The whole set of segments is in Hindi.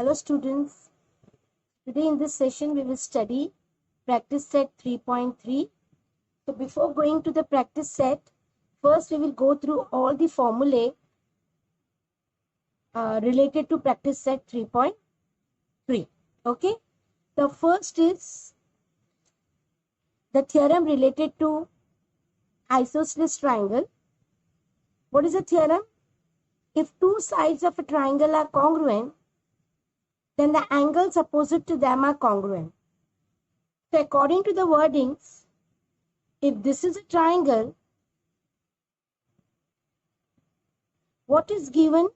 Hello students, today in this session we will study practice set 3.3. So before going to the practice set, first we will go through all the formulae related to practice set 3.3. Okay, the first is the theorem related to isosceles triangle. What is the theorem? If two sides of a triangle are congruent, then the angles opposite to them are congruent. So according to the wordings, if this is a triangle, what is given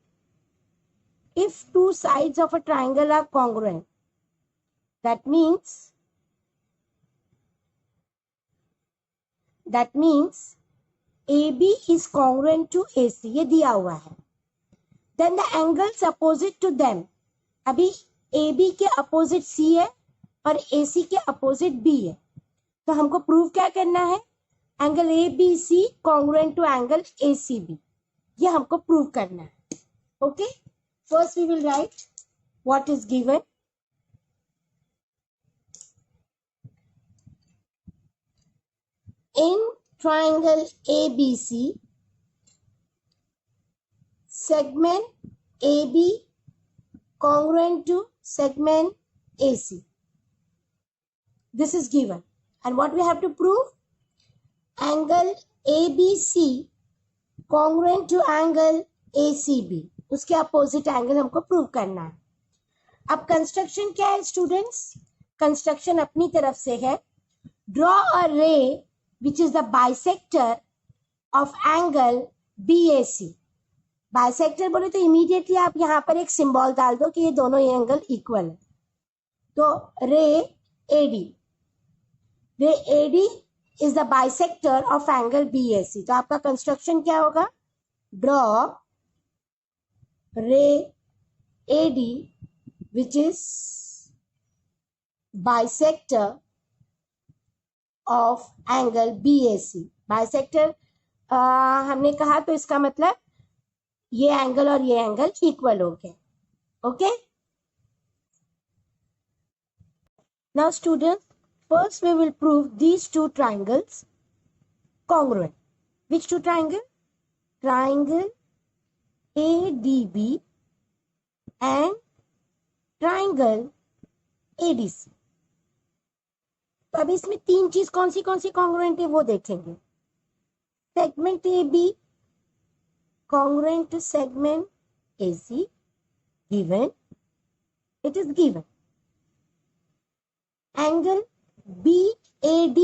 if two sides of a triangle are congruent? That means AB is congruent to AC, ये दिया हुआ है. Then the angles opposite to them, अभी AB के अपोजिट C है और AC के अपोजिट B है, तो हमको प्रूव क्या करना है? Angle ABC congruent to angle ACB, ये हमको प्रूव करना है. Okay, first we will write what is given. In triangle ABC, segment AB congruent to segment AC. This is given. And what we have to prove? Angle ABC congruent to angle ACB. उसके अपोजिट एंगल हमको प्रूव करना है. अब कंस्ट्रक्शन क्या है स्टूडेंट्स? कंस्ट्रक्शन अपनी तरफ से है. ड्रॉ अ रे which is the bisector of angle BAC. Bisector बोले तो इमीडिएटली आप यहाँ पर एक सिंबल डाल दो कि ये दोनों एंगल इक्वल है. तो रे AD is the bisector of angle BAC. तो आपका कंस्ट्रक्शन क्या होगा? ड्रॉ रे AD which is bisector of angle BAC. Bisector हमने कहा तो इसका मतलब ये एंगल और ये एंगल इक्वल हो गए. Okay, now students, first we will prove these two triangles congruent. Which two triangle? Triangle ADB and triangle ADC. तो अभी इसमें तीन चीज कौन सी congruent है वो देखेंगे. Segment AB congruent to segment AC, given. It is given. Angle BAD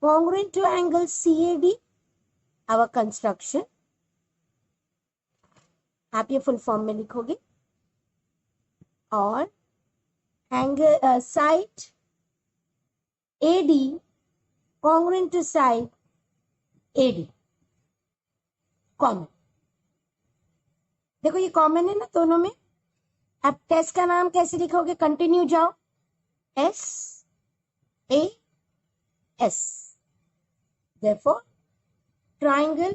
congruent to angle CAD, our construction. आप ये फुल फॉर्म में लिखोगे. और angle side AD congruent to side AD, common. देखो ये कॉमन है ना दोनों में. अब टेस्ट का नाम कैसे लिखोगे? कंटिन्यू जाओ. SAS. Therefore, triangle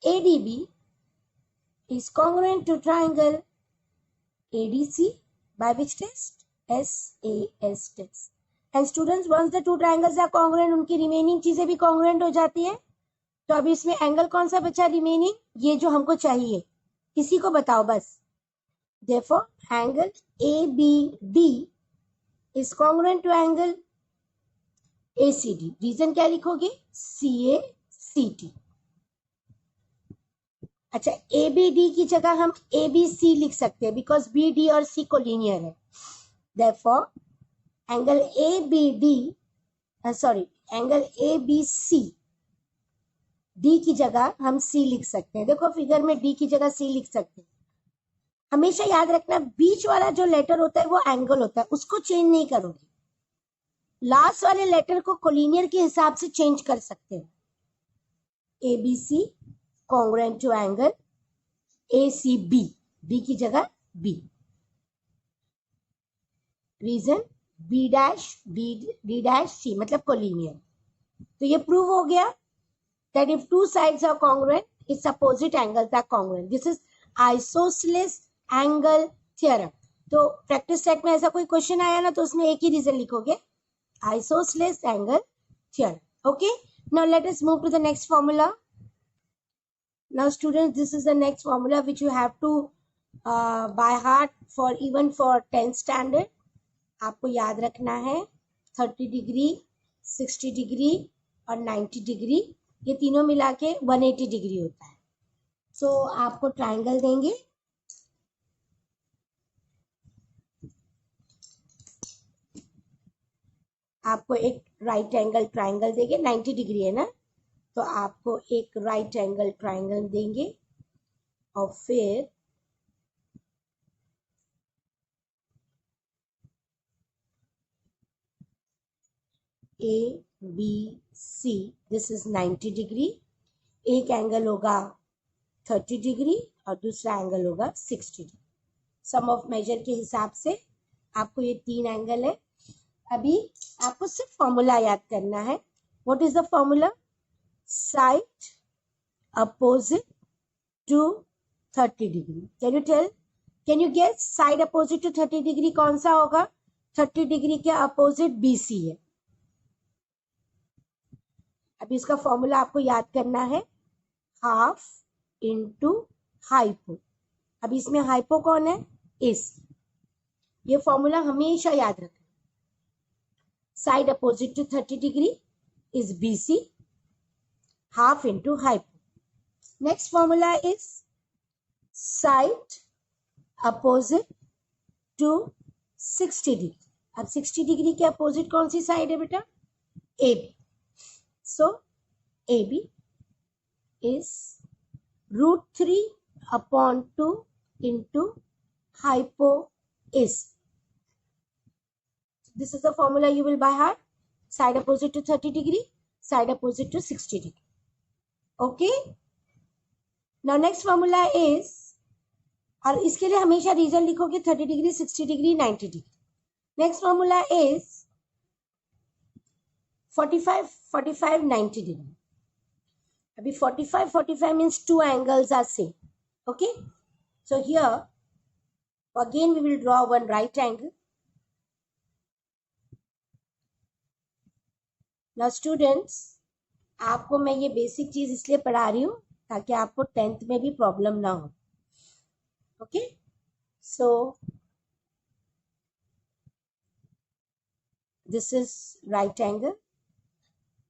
ADB is congruent to triangle ADC by which test? SAS test. And students, once the two triangles are congruent, उनकी रिमेनिंग चीजें भी congruent हो जाती है. तो अभी इसमें एंगल कौन सा बचा रिमेनिंग? ये जो हमको चाहिए, किसी को बताओ बस. Therefore, angle ABD is congruent to angle ACD. Reason क्या लिखोगे? CACT. अच्छा, ABD की जगह हम ABC लिख सकते हैं बिकॉज BD और C कोलिनियर है. Therefore, angle angle ABC D की जगह हम C लिख सकते हैं. देखो फिगर में D की जगह C लिख सकते हैं. हमेशा याद रखना, बीच वाला जो लेटर होता है वो एंगल होता है, उसको चेंज नहीं करोगे. लास्ट वाले लेटर को कोलिनियर के हिसाब से चेंज कर सकते हो. ABC congruent to angle ACB, B की जगह B. रीजन B' C मतलब कोलिनियर. तो ये प्रूव हो गया that if two sides are congruent, its opposite angles are congruent. This is isosceles angle theorem. तो प्रैक्टिस सेट में ऐसा कोई क्वेश्चन आया ना तो उसमें एक ही रीजन लिखोगे, isosceles angle theorem. Okay, now let us move to the next formula. Now students, this is the next formula which you have to by heart for even for 10th standard. आपको याद रखना है 30 डिग्री, 60 डिग्री और 90 डिग्री, ये तीनों मिला के 180 डिग्री होता है। सो आपको ट्राइंगल देंगे, आपको एक राइट एंगल ट्राइंगल देंगे, 90 डिग्री है ना, तो आपको एक राइट एंगल ट्राइंगल देंगे और फिर A B C, this is 90 degree. एक एंगल होगा 30 डिग्री और दूसरा एंगल होगा 60 डिग्री। सम ऑफ मेजर के हिसाब से आपको ये 3 एंगल है। अभी आपको सिर्फ फॉर्मूला याद करना है। What is the formula? Side opposite to 30 degree. Can you tell, can you guess side opposite to 30 degree कौन सा होगा? 30 डिग्री के अपोजिट BC है। अभी इसका फॉर्मूला आपको याद करना है, हाफ इंटू हाइपो। अब इसमें हाइपो कौन है? AC। ये फॉर्मूला हमेशा याद रखना। Side opposite to 30 degree is BC, half into hypo. Next formula is side opposite to 60 degree. अब 60 डिग्री के अपोजिट कौन सी साइड है बेटा? AB। So AB is √3 upon 2 into hypo AC. This is the formula you will by heart. Side opposite to 30 degree, side opposite to 60 degree. Okay. Now next formula is, और इसके लिए हमेशा रीजन लिखोगे 30 degree, 60 degree, 90 degree. Next formula is 45, 45, 90 degree. अभी 45, 45 means 2 angles are same. Okay. So here again we will draw one right angle. Now students, आपको मैं ये बेसिक चीज इसलिए पढ़ा रही हूँ ताकि आपको 10th में भी प्रॉब्लम ना हो। Okay. So this is right angle.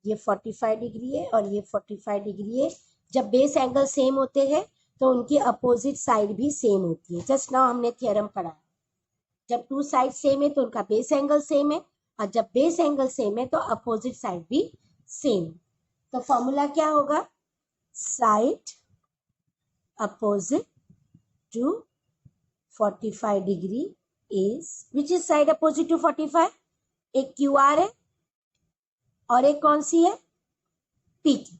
ये 45 डिग्री है और ये 45 डिग्री है। जब बेस एंगल सेम होते हैं तो उनकी अपोजिट साइड भी सेम होती है। जस्ट नाउ हमने थ्योरम पढ़ा, जब 2 साइड सेम है तो उनका बेस एंगल सेम है, और जब बेस एंगल सेम है तो अपोजिट साइड भी सेम। तो फॉर्मूला क्या होगा? Side opposite to 45 degree is, which is side opposite to 45? एक QR है और एक कौन सी है? PQ।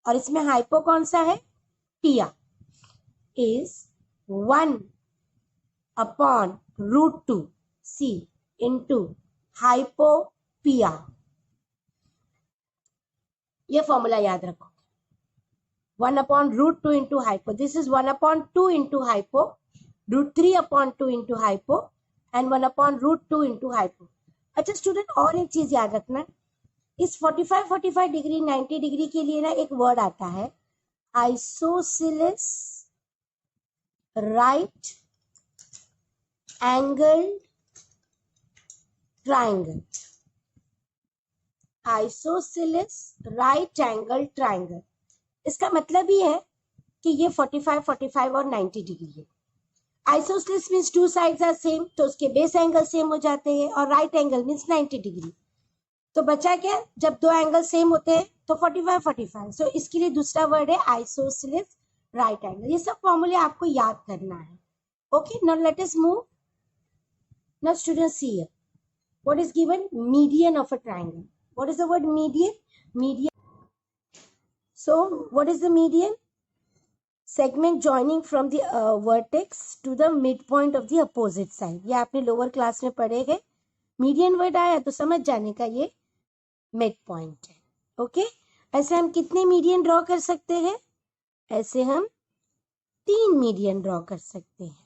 और इसमें हाइपो कौन सा है? PR। Is 1 upon √2 C into hypo PR। ये फॉर्मूला याद रखो, 1 upon √2 into hypo. This is 1 upon 2 into hypo, √3 upon 2 into hypo and 1 upon √2 into hypo. अच्छा स्टूडेंट, और एक चीज याद रखना, इस 45, 45 डिग्री, 90 डिग्री के लिए ना एक वर्ड आता है, isosceles right angle triangle. Isosceles right angle triangle, इसका मतलब ही है कि ये 45, 45 और 90 डिग्री है। Isosceles means 2 sides are same, तो उसके बेस एंगल सेम हो जाते हैं, और राइट एंगल मीन्स 90 डिग्री। तो बचा क्या? जब 2 एंगल सेम होते हैं तो 45, 45। सो इसके लिए दूसरा वर्ड है आइसोसेलेस राइट एंगल। ये सब फॉर्मूले आपको याद करना है। Okay, now let us move. Now students see here, what is given? Median of a triangle. What is the word median? Median, so what is the median? Segment joining from the vertex to the midpoint of the opposite side. ये आपने लोअर क्लास में पढ़े गए। मीडियन वर्ड आया तो समझ जाने का ये मिड पॉइंट है। ओके, ऐसे हम कितने मीडियन ड्रॉ कर सकते हैं? ऐसे हम 3 मीडियन ड्रॉ कर सकते हैं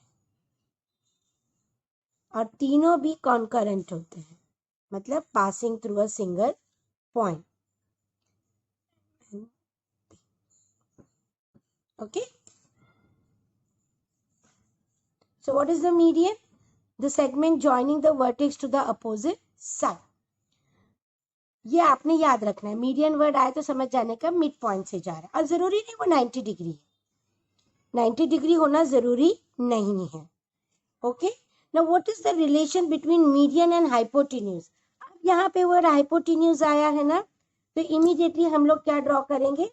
और तीनों भी कॉन्करेंट होते हैं, मतलब passing through a single point. Okay. So what is the median? The segment joining the vertex to the opposite side. ये आपने याद रखना है. मीडियन वर्ड आए तो समझ जाने का मिड पॉइंट से जा रहा है, और जरूरी नहीं वो 90 डिग्री है. 90 डिग्री होना जरूरी नहीं है. Okay. Now what is the relation between median and hypotenuse? अब यहाँ पे वर्ड हाइपोटेन्यूज आया है ना, तो इमीडिएटली हम लोग क्या ड्रॉ करेंगे?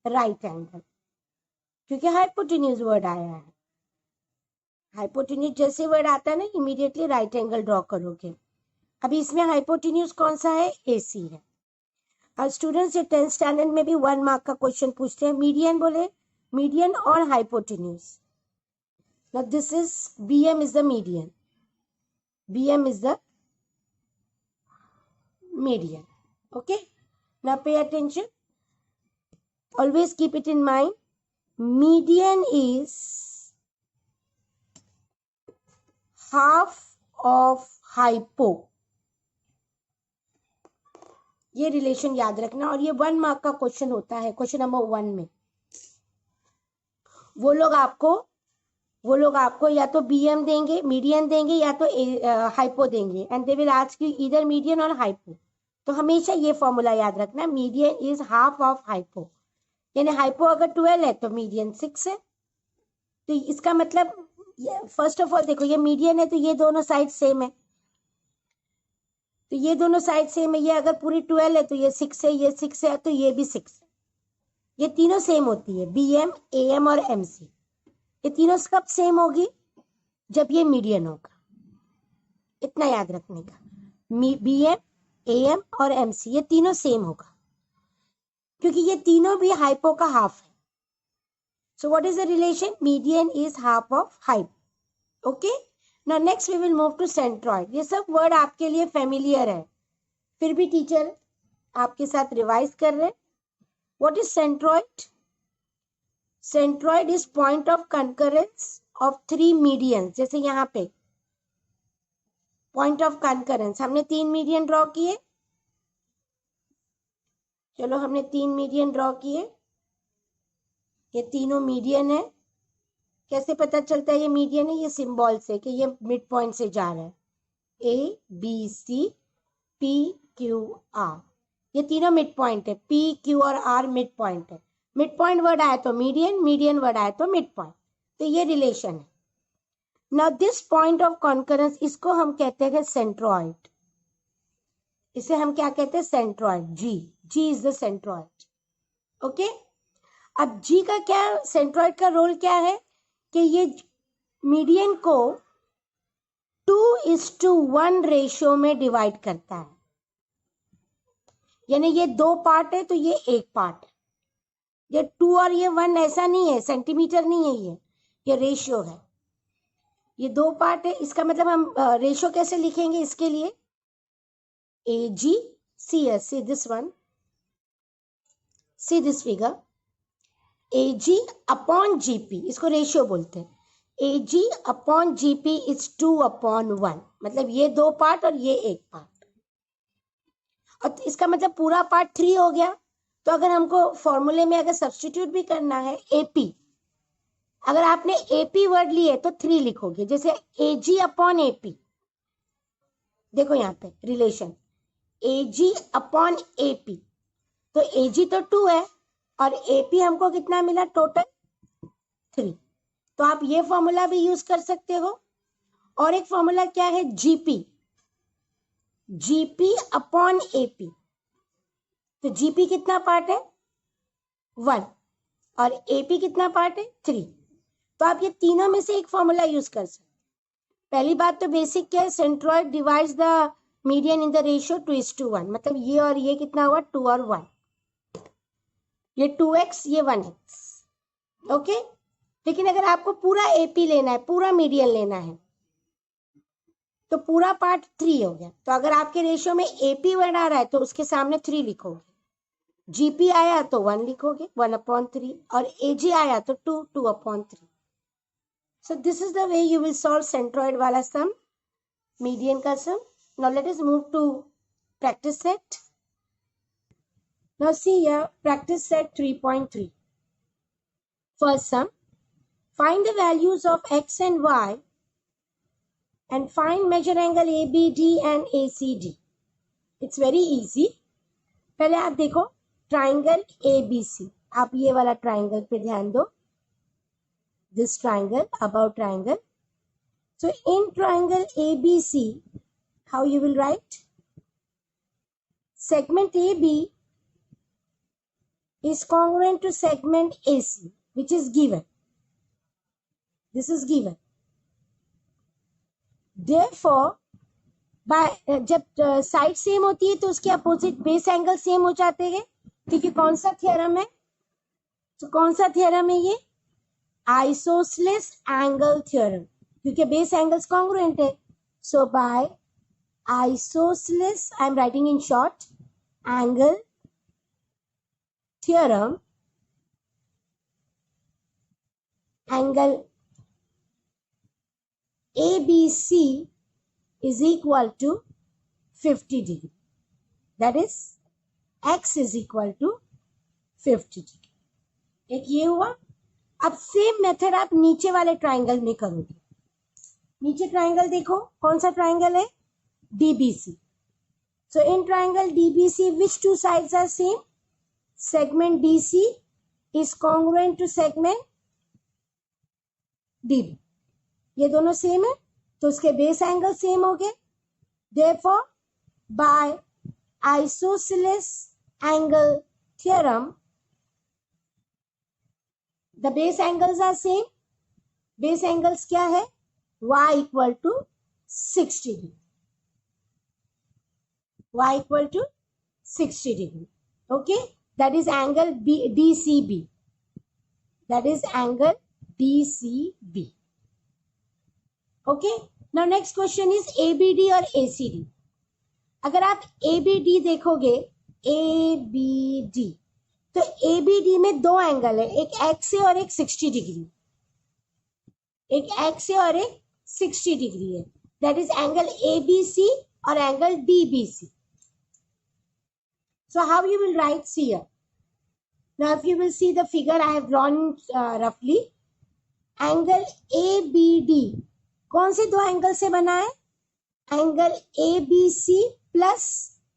राइट एंगल, क्योंकि हाइपोटेन्यूज वर्ड आया है. हाइपोटेन्यूज जैसे वर्ड आता है ना, इमीडिएटली राइट एंगल ड्रॉ करोगे. अभी इसमें हाइपोटेन्यूज कौन सा है? एसी है. और स्टूडेंट्स ये 10th स्टैंडर्ड में भी 1 मार्क का क्वेश्चन पूछते हैं. मीडियन बोले, मीडियन और hypotenuse. Now this is BM is the median. BM is the median. Okay. Now pay attention. Always keep it in mind. Median is half of hypo. ये रिलेशन याद रखना, और ये 1 मार्क का क्वेश्चन होता है, क्वेश्चन नंबर 1 में. वो लोग आपको या तो BM देंगे, मीडियन देंगे, या तो हाइपो देंगे, and they will ask you either median और हाइपो. तो हमेशा ये फॉर्मूला याद रखना, median is half of hypo. यानी हाइपो अगर 12 है तो मीडियन 6 है. तो इसका मतलब फर्स्ट ऑफ ऑल देखो, ये मीडियन है तो ये दोनों साइड सेम है. तो ये दोनों साइड सेम है. ये अगर पूरी 12 है तो ये 6 है, ये 6 है तो ये भी 6 है. ये तीनों सेम होती है, BM, AM और MC. ये तीनों कब सेम होगी? जब ये मीडियन होगा. इतना याद रखने का. BM, AM और MC ये तीनों सेम होगा, क्योंकि ये तीनों भी हाइपो का हाफ है. So what is the relation? Median is half of hypo. Okay. Now next we will move to centroid. ये सब वर्ड आपके लिए familiar है, फिर भी टीचर आपके साथ रिवाइज कर रहे हैं. What is centroid? Centroid is point of concurrence of 3 medians. जैसे यहाँ पे point of concurrence हमने 3 मीडियन ड्रॉ किए. चलो हमने 3 मीडियन ड्रॉ किए. ये तीनों मीडियन है. कैसे पता चलता है ये मीडियन है? ये सिंबल से कि ये मिड पॉइंट से जा रहा है. ABC, PQR ये तीनों मिड पॉइंट है. PQ और R मिड पॉइंट है. मिड पॉइंट वर्ड आया तो मीडियन, मीडियन वर्ड आया तो मिड पॉइंट. तो ये रिलेशन है. Now this point of concurrence, इसको हम कहते हैं सेंट्रॉइड. इसे हम क्या कहते हैं? Centroid. G is the centroid. Okay. अब G का क्या, सेंट्रॉइड का रोल क्या है? कि ये मीडियन को 2:1 रेशियो में डिवाइड करता है. यानी ये 2 पार्ट है तो ये 1 पार्ट है. ये 2 और ये 1 ऐसा नहीं है, सेंटीमीटर नहीं है, ये रेशियो है. ये 2 पार्ट है. इसका मतलब हम रेशियो कैसे लिखेंगे? इसके लिए AGCS. see this one, see this figure. AG upon GP, इसको रेशियो बोलते हैं. AG upon GP is 2/1. मतलब ये 2 पार्ट और ये 1 पार्ट. और इसका मतलब पूरा पार्ट 3 हो गया. तो अगर हमको फॉर्मूले में अगर सब्स्टिट्यूट भी करना है AP, अगर आपने AP वर्ड लिए तो 3 लिखोगे. जैसे AG अपॉन AP, देखो यहाँ पे रिलेशन AG अपॉन AP. तो AG तो 2 है और AP हमको कितना मिला? टोटल 3. तो आप ये फॉर्मूला भी यूज कर सकते हो. और एक फॉर्मूला क्या है? GP upon AP. तो GP कितना पार्ट है? 1. और AP कितना पार्ट है? 3. तो आप ये तीनों में से एक फॉर्मूला यूज कर सकते. पहली बात तो बेसिक क्या है? Centroid divides the median in the ratio 2:1. मतलब ये और ये कितना हुआ? 2 और 1. ये 2x, ये 1x. ओके. लेकिन अगर आपको पूरा AP लेना है, पूरा मीडियन लेना है, तो पूरा पार्ट 3 हो गया. तो अगर आपके रेशियो में AP वर्ड आ रहा है तो उसके सामने 3 लिखोगे. GP आया तो 1 लिखोगे, 1/3. और AG आया तो 2/3. So this is the way you will solve centroid wala sum, median ka sum. Now let us move to practice set. Now see here, practice set 3.3. First sum, find the values of x and y and find measure angle ABD and ACD. It's very easy. पहले आप देखो ट्राइंगल ABC, आप ये वाला ट्राइंगल पे ध्यान दो. This triangle, above triangle. So in triangle ABC, how you will write? Segment AB is congruent to segment AC, which is given. This is given. Therefore, जब साइड सेम होती है तो उसके अपोजिट बेस एंगल सेम हो जाते हैं. ठीक है, कौन सा थ्योरम है? तो कौन सा थ्योरम है ये? आइसोसेलेस एंगल थ्योरम, क्योंकि बेस एंगल्स कॉन्ग्रुएंट है. So by isosceles, I am writing in short, angle theorem, angle ABC is equal to 50 degree. That is, x is equal to 50 degree. एक ये हुआ. अब सेम मेथड आप नीचे वाले ट्राइंगल में करोगे. नीचे ट्राइंगल देखो, कौन सा ट्राइंगल है? DBC. So in triangle DBC, which two sides are same? Segment DC is congruent to segment DB. ये दोनों सेम है तो उसके बेस एंगल सेम हो गए. Therefore, by isosceles angle theorem, the base angles are same. Base angles क्या है? Y equal to 60 degree. Y equal to 60 degree. Okay, that is angle DCB. That is angle DCB. Okay, now next question is ABD और ACD. अगर आप ABD देखोगे, ABD, तो ABD में दो एंगल है, एक x से और एक 60 डिग्री. एक x से और एक 60 डिग्री है. दैट इज एंगल ABC और angle DBC. So how you will write here? Now if you will see the figure I have drawn roughly, angle ABD कौन से दो एंगल से बना है? Angle ABC plus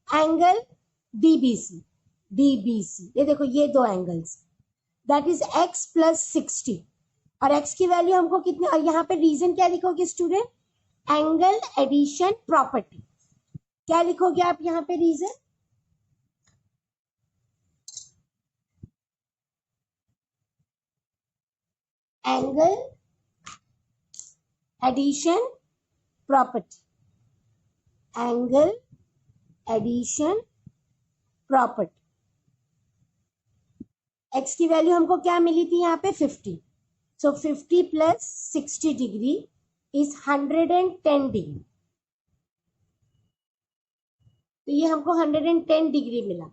angle DBC. ये देखो, ये दो angles, that is x plus 60. और x की वैल्यू हमको कितने, और यहाँ पे रीजन क्या लिखोगे स्टूडेंट? Angle addition property. क्या लिखोगे आप यहाँ पे reason? Angle addition property. Angle addition property. x की वैल्यू हमको क्या मिली थी यहाँ पे? 50. So 50 plus 60 degree is 110 degree. तो ये हमको 110 डिग्री मिला.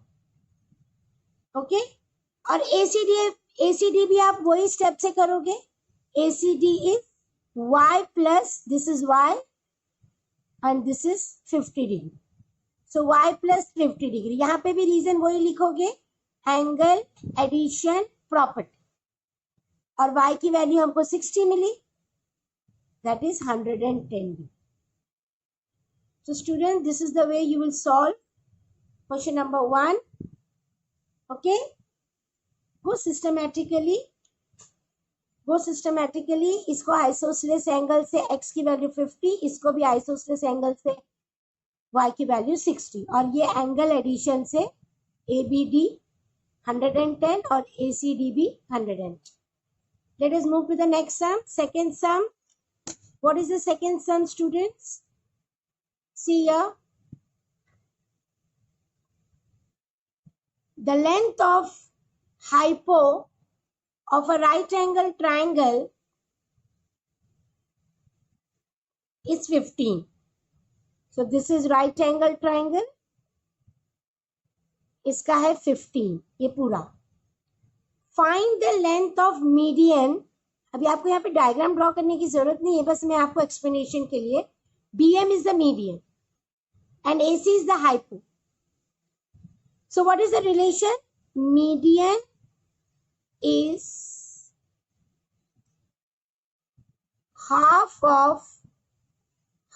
ओके, और ACD भी आप वही स्टेप से करोगे. ACD is y plus, this is y and this is 50 degree. So y plus 50 degree. यहाँ पे भी रीजन वही लिखोगे, एंगल एडिशन प्रॉपर्टी. और y की वैल्यू हमको 60 मिली, that is 110 degree. So students, this is the way you will solve question number 1. Okay, go systematically. इसको आइसोसेलेस एंगल से x की वैल्यू 50, इसको भी आइसोसेलेस एंगल से y की वैल्यू 60, और ये एंगल एडिशन से ABD 110 और ACD भी 110. Let us move to the next sum. Second sum. What is the second sum, students? See here. The length of hypo of a right angle triangle is 15. So this is right angle triangle. इसका है 15, ये पूरा. Find the length of median अभी आपको यहाँ पे डायग्राम ड्रॉ करने की जरूरत नहीं है, बस मैं आपको एक्सप्लेनेशन के लिए, BM is the median and AC is the hypo. So what is the relation? Median is half of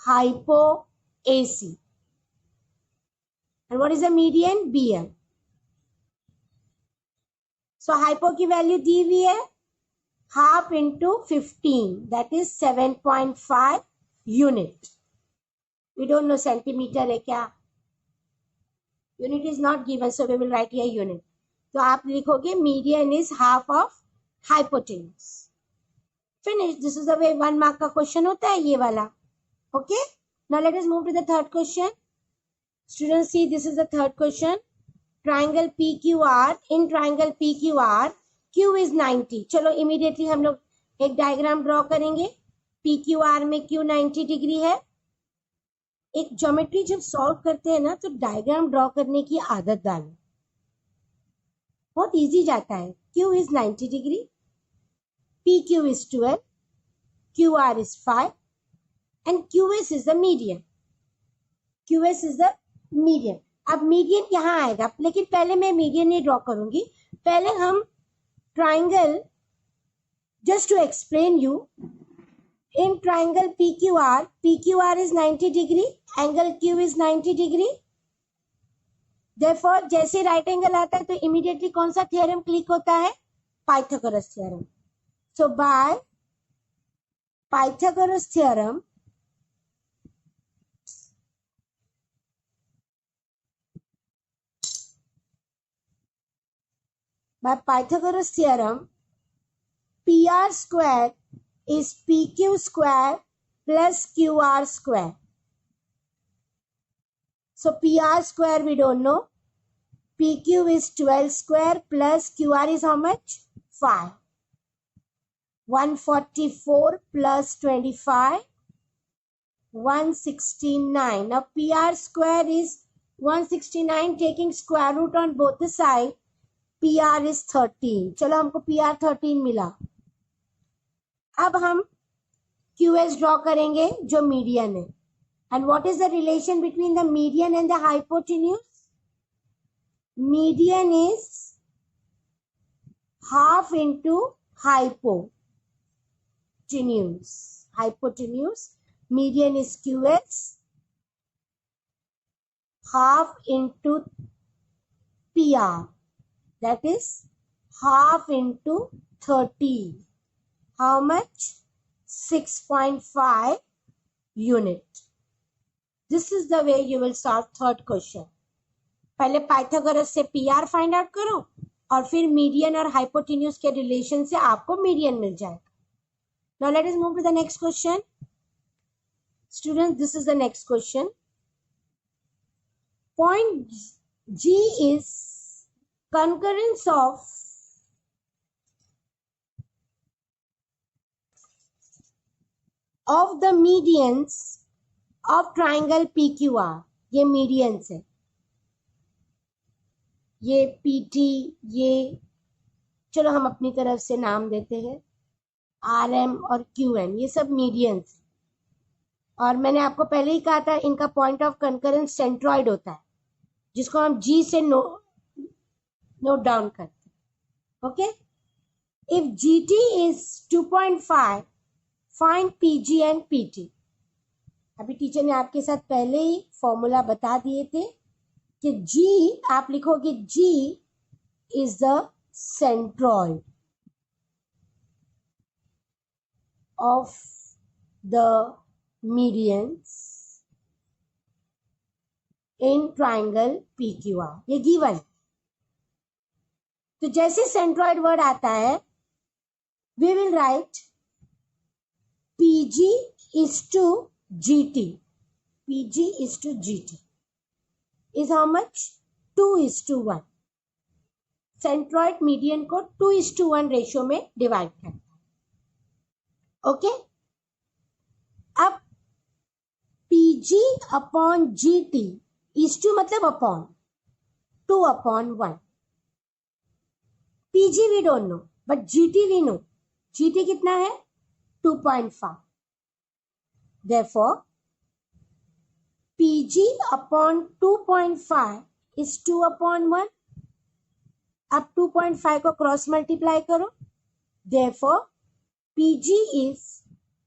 hypo AC. And what is the median? BM. So hypo की वैल्यू दी हुई है, half into 15, that is 7.5 unit. We don't know centimeter है क्या, unit is not given, so we will write here unit. तो आप लिखोगे median is half of hypotenuse. Finish. This is the way 1 mark का क्वेश्चन होता है ये वाला. Okay. Now let us move to the third question. Students, see, this is the third question. Triangle PQR. In triangle PQR, Q is 90. चलो immediately हम लोग एक डायग्राम ड्रॉ करेंगे. PQR में Q 90 डिग्री है. एक ज्योमेट्री जब सॉल्व करते हैं ना, तो डायग्राम ड्रॉ करने की आदत डालो, बहुत इजी जाता है. Q is 90 degree, PQ is 12, QR is 5 and QS is the median. QS is the median. अब मीडियन यहाँ आएगा, लेकिन पहले मैं मीडियन नहीं ड्रॉ करूंगी. पहले हम triangle, just to explain you, in triangle PQR is 90 degree, angle Q is 90 degree. Therefore, जैसे राइट एंगल आता है तो इमीडिएटली कौन सा थ्योरम क्लिक होता है? Pythagoras theorem. So by Pythagoras theorem, PR square is PQ square plus QR square. So PR square we don't know. PQ is 12 square plus QR is how much? 5. 144 plus 25, 169. Now PR square is 169, taking square root on both the side. PR is 13. चलो हमको PR 13 मिला. अब हम QS ड्रॉ करेंगे जो मीडियन है. And what is the relation between the median and the hypotenuse? Median is half into hypotenuse. Hypotenuse. Median is QS. Half into PR. That is half into 30. How much? 6.5 unit. This is the way you will solve third question. पहले पाइथागोरस से PR फाइंड आउट करो और फिर मीडियन और हाइपोटेन्यूज के रिलेशन से आपको मीडियन मिल जाएगा. Now let us move to the next question. Students, this is the next question. Point G is concurrence of the medians of triangle PQR. ये medians है, ये PT, ये चलो हम अपनी तरफ से नाम देते हैं RM और QN. ये सब medians. और मैंने आपको पहले ही कहा था इनका पॉइंट ऑफ कंकरेंस सेंट्रॉइड होता है, जिसको हम G से नोट डाउन करते हैं. Okay. If GT is 2.5, find PG and PT. अभी टीचर ने आपके साथ पहले ही फॉर्मूला बता दिए थे कि G आप लिखोगे G is the centroid of the medians in triangle PQR. ये गिवन. तो जैसे सेंट्रॉइड वर्ड आता है, we will write PG is to GT. PG is to GT is how much? 2:1. Centroid median को 2:1 रेशियो में डिवाइड करता है. ओके. अब PG upon GT is two मतलब upon 2/1. PG we don't know, but GT we know. GT कितना है 2.5. Therefore, PG upon 2.5 is 2 upon 1. अब 2.5 को क्रॉस मल्टीप्लाई करो. Therefore, PG is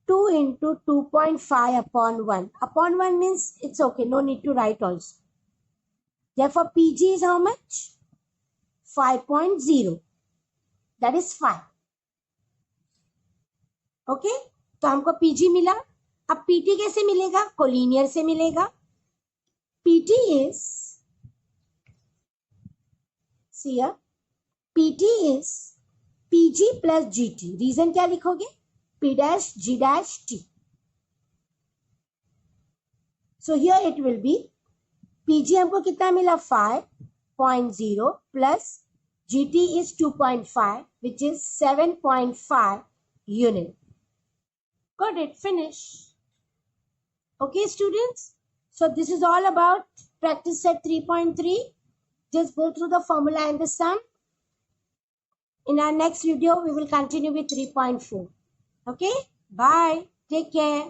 2 into 2.5 upon 1. Upon 1 means it's okay. No need to write also. Therefore, PG is how much? 5.0. That is 5. Okay? तो हमको PG मिला. अब PT कैसे मिलेगा? कोलिनियर से मिलेगा. PT is, see here, PT is PG plus GT. Reason क्या लिखोगे? P dash G dash T. So here it will be PG हमको कितना मिला 5.0 plus GT is 2.5 which is 7.5 unit. Got it? Finish. Okay students. So this is all about practice set 3.3. Just go through the formula and the sum. In our next video, we will continue with 3.4. Okay? Bye. Take care.